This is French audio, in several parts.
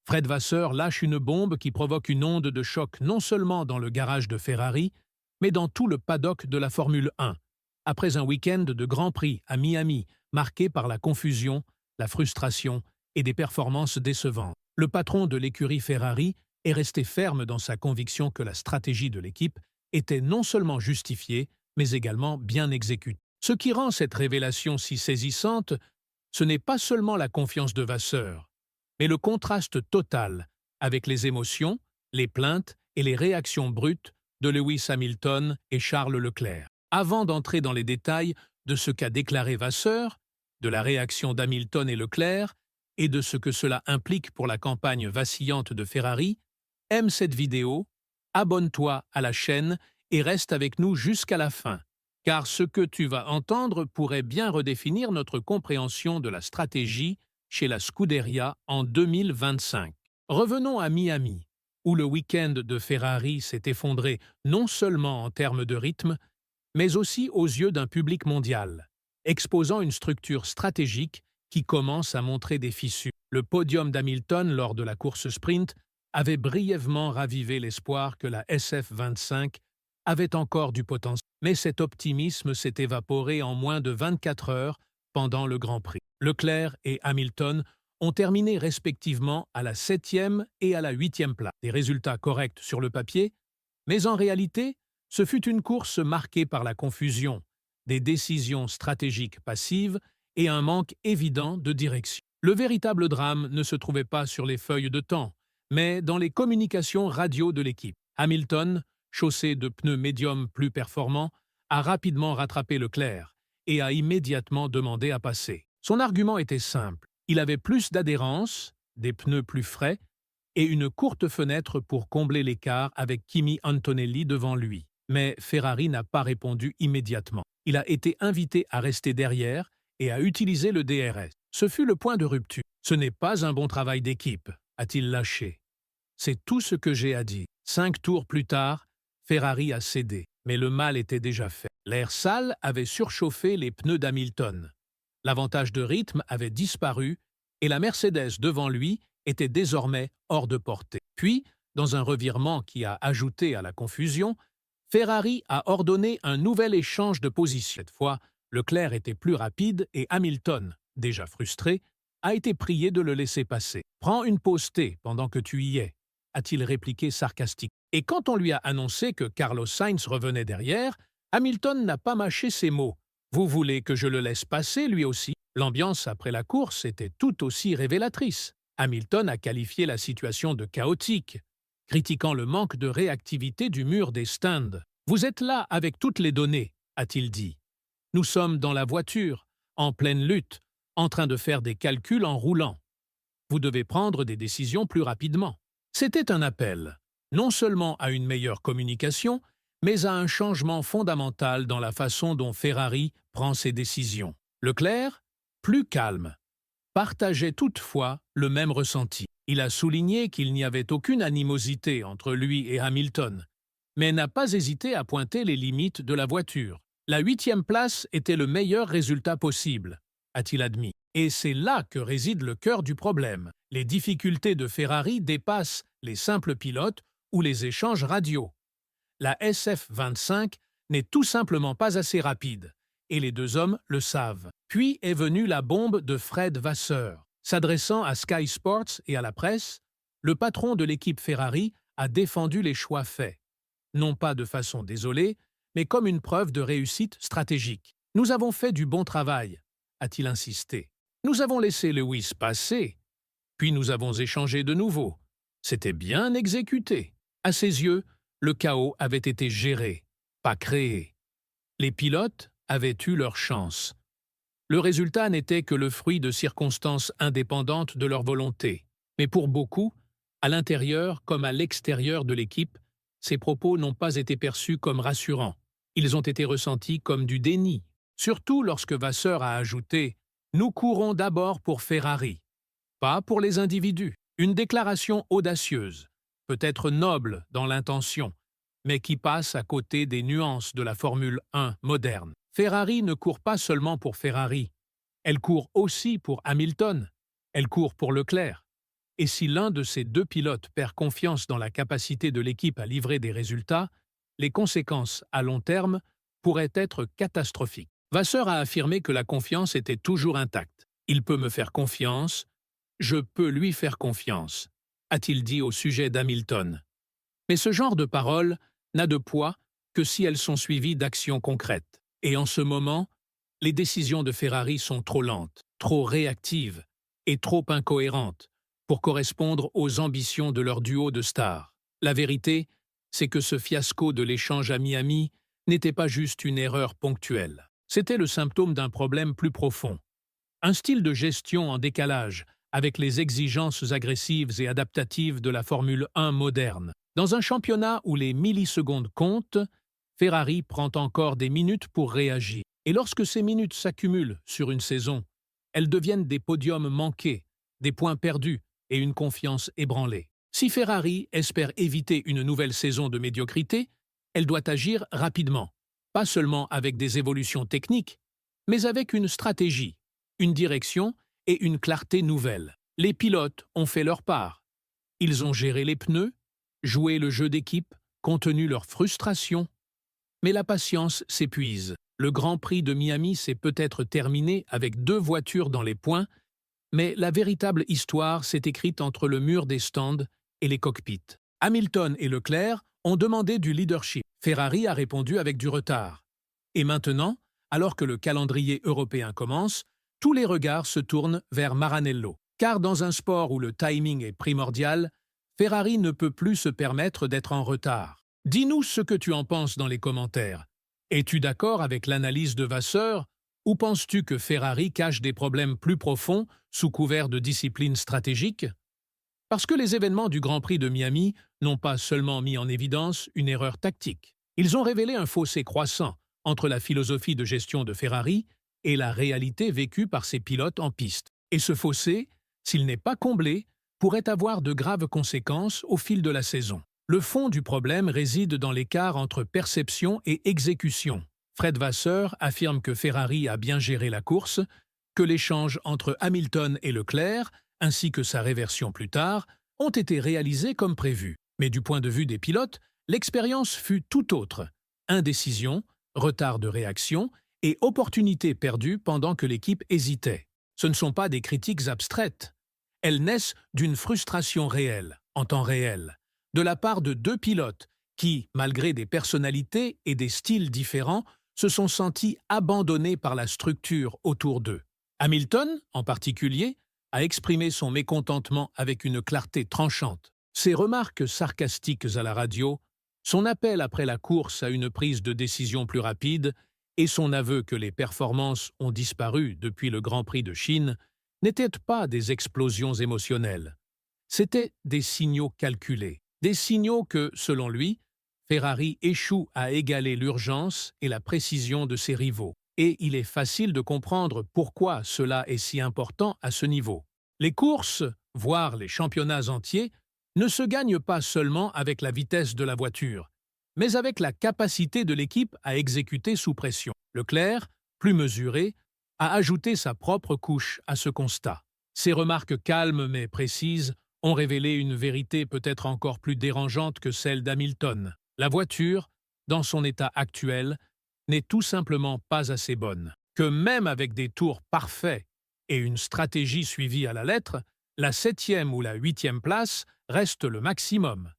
Fred Vasseur lâche une bombe qui provoque une onde de choc non seulement dans le garage de Ferrari, mais dans tout le paddock de la Formule 1, après un week-end de Grand Prix à Miami, marqué par la confusion, la frustration et des performances décevantes. Le patron de l'écurie Ferrari est resté ferme dans sa conviction que la stratégie de l'équipe était non seulement justifiée, mais également bien exécutée. Ce qui rend cette révélation si saisissante, ce n'est pas seulement la confiance de Vasseur, mais le contraste total avec les émotions, les plaintes et les réactions brutes de Lewis Hamilton et Charles Leclerc. Avant d'entrer dans les détails de ce qu'a déclaré Vasseur, de la réaction d'Hamilton et Leclerc, et de ce que cela implique pour la campagne vacillante de Ferrari, aime cette vidéo, abonne-toi à la chaîne et reste avec nous jusqu'à la fin, car ce que tu vas entendre pourrait bien redéfinir notre compréhension de la stratégie chez la Scuderia en 2025. Revenons à Miami, où le week-end de Ferrari s'est effondré non seulement en termes de rythme, mais aussi aux yeux d'un public mondial, exposant une structure stratégique qui commence à montrer des fissures. Le podium d'Hamilton lors de la course sprint avait brièvement ravivé l'espoir que la SF25 avait encore du potentiel. Mais cet optimisme s'est évaporé en moins de 24 heures pendant le Grand Prix. Leclerc et Hamilton ont terminé respectivement à la 7e et à la 8e place. Des résultats corrects sur le papier, mais en réalité, ce fut une course marquée par la confusion, des décisions stratégiques passives et un manque évident de direction. Le véritable drame ne se trouvait pas sur les feuilles de temps, mais dans les communications radio de l'équipe. Hamilton, chaussé de pneus médiums plus performants, a rapidement rattrapé Leclerc et a immédiatement demandé à passer. Son argument était simple. Il avait plus d'adhérence, des pneus plus frais et une courte fenêtre pour combler l'écart avec Kimi Antonelli devant lui. Mais Ferrari n'a pas répondu immédiatement. Il a été invité à rester derrière et à utiliser le DRS. Ce fut le point de rupture. Ce n'est pas un bon travail d'équipe, a-t-il lâché. C'est tout ce que j'ai à dire. 5 tours plus tard, Ferrari a cédé, mais le mal était déjà fait. L'air sale avait surchauffé les pneus d'Hamilton. L'avantage de rythme avait disparu et la Mercedes devant lui était désormais hors de portée. Puis, dans un revirement qui a ajouté à la confusion, Ferrari a ordonné un nouvel échange de position. Cette fois, Leclerc était plus rapide et Hamilton, déjà frustré, a été prié de le laisser passer. « Prends une pause thé pendant que tu y es », a-t-il répliqué sarcastique. Et quand on lui a annoncé que Carlos Sainz revenait derrière, Hamilton n'a pas mâché ses mots. « Vous voulez que je le laisse passer, lui aussi ?» L'ambiance après la course était tout aussi révélatrice. Hamilton a qualifié la situation de chaotique, critiquant le manque de réactivité du mur des stands. « Vous êtes là avec toutes les données », a-t-il dit. « Nous sommes dans la voiture, en pleine lutte, en train de faire des calculs en roulant. Vous devez prendre des décisions plus rapidement. » C'était un appel, non seulement à une meilleure communication, mais à un changement fondamental dans la façon dont Ferrari prend ses décisions. Leclerc, plus calme, partageait toutefois le même ressenti. Il a souligné qu'il n'y avait aucune animosité entre lui et Hamilton, mais n'a pas hésité à pointer les limites de la voiture. La 8e place était le meilleur résultat possible, a-t-il admis. Et c'est là que réside le cœur du problème. Les difficultés de Ferrari dépassent les simples pilotes ou les échanges radio. La SF25 n'est tout simplement pas assez rapide, et les deux hommes le savent. Puis est venue la bombe de Fred Vasseur. S'adressant à Sky Sports et à la presse, le patron de l'équipe Ferrari a défendu les choix faits. Non pas de façon désolée, mais comme une preuve de réussite stratégique. « Nous avons fait du bon travail », a-t-il insisté. « Nous avons laissé Lewis passer, puis nous avons échangé de nouveau. C'était bien exécuté. » À ses yeux, le chaos avait été géré, pas créé. Les pilotes avaient eu leur chance. Le résultat n'était que le fruit de circonstances indépendantes de leur volonté. Mais pour beaucoup, à l'intérieur comme à l'extérieur de l'équipe, ces propos n'ont pas été perçus comme rassurants. Ils ont été ressentis comme du déni. Surtout lorsque Vasseur a ajouté « Nous courons d'abord pour Ferrari, pas pour les individus ». Une déclaration audacieuse, peut-être noble dans l'intention, mais qui passe à côté des nuances de la Formule 1 moderne. Ferrari ne court pas seulement pour Ferrari, elle court aussi pour Hamilton, elle court pour Leclerc. Et si l'un de ces deux pilotes perd confiance dans la capacité de l'équipe à livrer des résultats, les conséquences à long terme pourraient être catastrophiques. Vasseur a affirmé que la confiance était toujours intacte. Il peut me faire confiance, je peux lui faire confiance, a-t-il dit au sujet d'Hamilton. Mais ce genre de paroles n'a de poids que si elles sont suivies d'actions concrètes. Et en ce moment, les décisions de Ferrari sont trop lentes, trop réactives et trop incohérentes pour correspondre aux ambitions de leur duo de stars. La vérité, c'est que ce fiasco de l'échange à Miami n'était pas juste une erreur ponctuelle. C'était le symptôme d'un problème plus profond. Un style de gestion en décalage avec les exigences agressives et adaptatives de la Formule 1 moderne. Dans un championnat où les millisecondes comptent, Ferrari prend encore des minutes pour réagir. Et lorsque ces minutes s'accumulent sur une saison, elles deviennent des podiums manqués, des points perdus et une confiance ébranlée. Si Ferrari espère éviter une nouvelle saison de médiocrité, elle doit agir rapidement, pas seulement avec des évolutions techniques, mais avec une stratégie, une direction et une clarté nouvelle. Les pilotes ont fait leur part. Ils ont géré les pneus, joué le jeu d'équipe, contenu leur frustration. Mais la patience s'épuise. Le Grand Prix de Miami s'est peut-être terminé avec 2 voitures dans les points, mais la véritable histoire s'est écrite entre le mur des stands et les cockpits. Hamilton et Leclerc ont demandé du leadership. Ferrari a répondu avec du retard. Et maintenant, alors que le calendrier européen commence, tous les regards se tournent vers Maranello. Car dans un sport où le timing est primordial, Ferrari ne peut plus se permettre d'être en retard. Dis-nous ce que tu en penses dans les commentaires. Es-tu d'accord avec l'analyse de Vasseur ou penses-tu que Ferrari cache des problèmes plus profonds sous couvert de discipline stratégique? Parce que les événements du Grand Prix de Miami n'ont pas seulement mis en évidence une erreur tactique. Ils ont révélé un fossé croissant entre la philosophie de gestion de Ferrari et la réalité vécue par ses pilotes en piste. Et ce fossé, s'il n'est pas comblé, pourrait avoir de graves conséquences au fil de la saison. Le fond du problème réside dans l'écart entre perception et exécution. Fred Vasseur affirme que Ferrari a bien géré la course, que l'échange entre Hamilton et Leclerc, ainsi que sa réversion plus tard, ont été réalisés comme prévu. Mais du point de vue des pilotes, l'expérience fut tout autre. Indécision, retard de réaction et opportunités perdues pendant que l'équipe hésitait. Ce ne sont pas des critiques abstraites. Elles naissent d'une frustration réelle, en temps réel, de la part de 2 pilotes qui, malgré des personnalités et des styles différents, se sont sentis abandonnés par la structure autour d'eux. Hamilton, en particulier, a exprimé son mécontentement avec une clarté tranchante. Ses remarques sarcastiques à la radio, son appel après la course à une prise de décision plus rapide et son aveu que les performances ont disparu depuis le Grand Prix de Chine n'étaient pas des explosions émotionnelles. C'étaient des signaux calculés, des signaux que, selon lui, Ferrari échoue à égaler l'urgence et la précision de ses rivaux. Et il est facile de comprendre pourquoi cela est si important à ce niveau. Les courses, voire les championnats entiers, ne se gagnent pas seulement avec la vitesse de la voiture, mais avec la capacité de l'équipe à exécuter sous pression. Leclerc, plus mesuré, a ajouté sa propre couche à ce constat. Ses remarques calmes mais précises ont révélé une vérité peut-être encore plus dérangeante que celle d'Hamilton. La voiture, dans son état actuel, n'est tout simplement pas assez bonne. Que même avec des tours parfaits et une stratégie suivie à la lettre, la 7e ou la 8e place reste le maximum.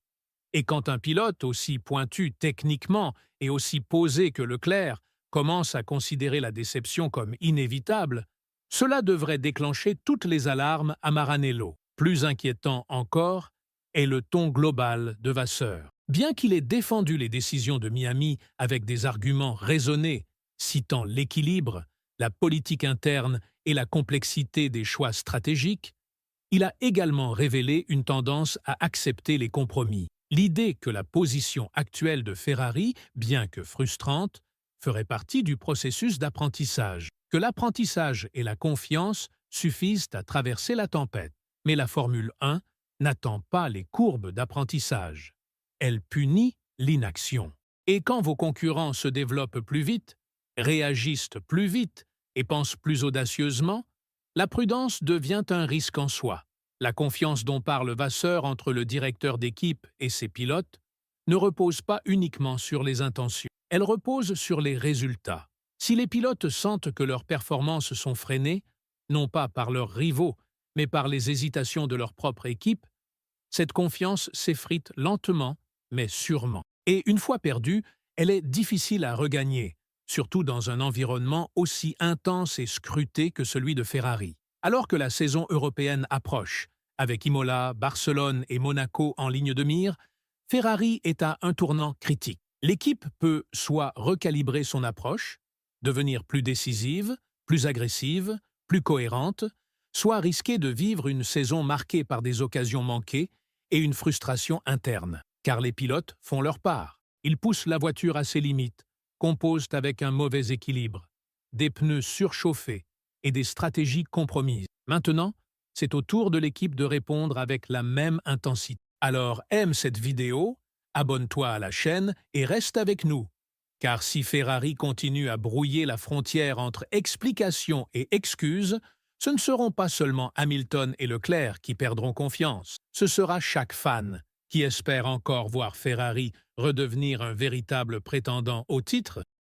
Et quand un pilote aussi pointu techniquement et aussi posé que Leclerc commence à considérer la déception comme inévitable, cela devrait déclencher toutes les alarmes à Maranello. Plus inquiétant encore est le ton global de Vasseur. Bien qu'il ait défendu les décisions de Miami avec des arguments raisonnés, citant l'équilibre, la politique interne et la complexité des choix stratégiques, il a également révélé une tendance à accepter les compromis. L'idée que la position actuelle de Ferrari, bien que frustrante, ferait partie du processus d'apprentissage, que l'apprentissage et la confiance suffisent à traverser la tempête. Mais la Formule 1 n'attend pas les courbes d'apprentissage. Elle punit l'inaction. Et quand vos concurrents se développent plus vite, réagissent plus vite et pensent plus audacieusement, la prudence devient un risque en soi. La confiance dont parle Vasseur entre le directeur d'équipe et ses pilotes ne repose pas uniquement sur les intentions. Elle repose sur les résultats. Si les pilotes sentent que leurs performances sont freinées, non pas par leurs rivaux, mais par les hésitations de leur propre équipe, cette confiance s'effrite lentement, mais sûrement. Et une fois perdue, elle est difficile à regagner, surtout dans un environnement aussi intense et scruté que celui de Ferrari. Alors que la saison européenne approche, avec Imola, Barcelone et Monaco en ligne de mire, Ferrari est à un tournant critique. L'équipe peut soit recalibrer son approche, devenir plus décisive, plus agressive, plus cohérente, soit risquer de vivre une saison marquée par des occasions manquées et une frustration interne. Car les pilotes font leur part. Ils poussent la voiture à ses limites, composent avec un mauvais équilibre, des pneus surchauffés et des stratégies compromises. Maintenant, c'est au tour de l'équipe de répondre avec la même intensité. Alors aime cette vidéo, abonne-toi à la chaîne et reste avec nous. Car si Ferrari continue à brouiller la frontière entre explication et excuse, ce ne seront pas seulement Hamilton et Leclerc qui perdront confiance. Ce sera chaque fan qui espère encore voir Ferrari redevenir un véritable prétendant au titre.